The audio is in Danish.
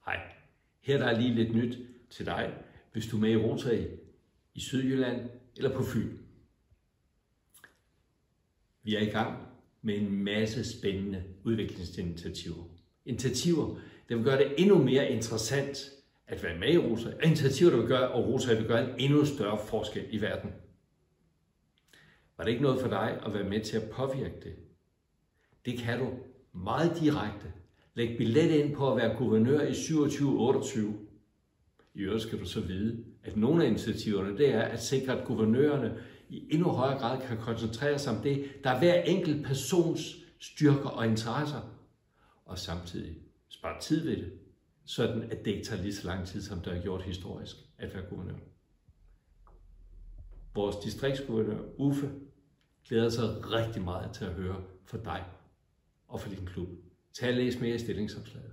Hej, her er der lige lidt nyt til dig, hvis du er med i Rotary i Sydjylland eller på Fyn. Vi er i gang med en masse spændende udviklingsinitiativer. Initiativer, der vil gøre det endnu mere interessant at være med i Rotary, og initiativer, der vil gøre, at Rotary vil gøre en endnu større forskel i verden. Var det ikke noget for dig at være med til at påvirke det? Det kan du meget direkte. Læg billet ind på at være guvernør i 27-28. I øvrigt skal du så vide, at nogle af initiativerne det er at sikre, at guvernørerne i endnu højere grad kan koncentrere sig om det, der er hver enkelt persons styrker og interesser, og samtidig spare tid ved det, sådan at det ikke tager lige så lang tid, som det har gjort historisk at være guvernør. Vores distriktsguvernør Uffe glæder sig rigtig meget til at høre fra dig og fra din klub. Tag og læs mere i stillingsopslaget.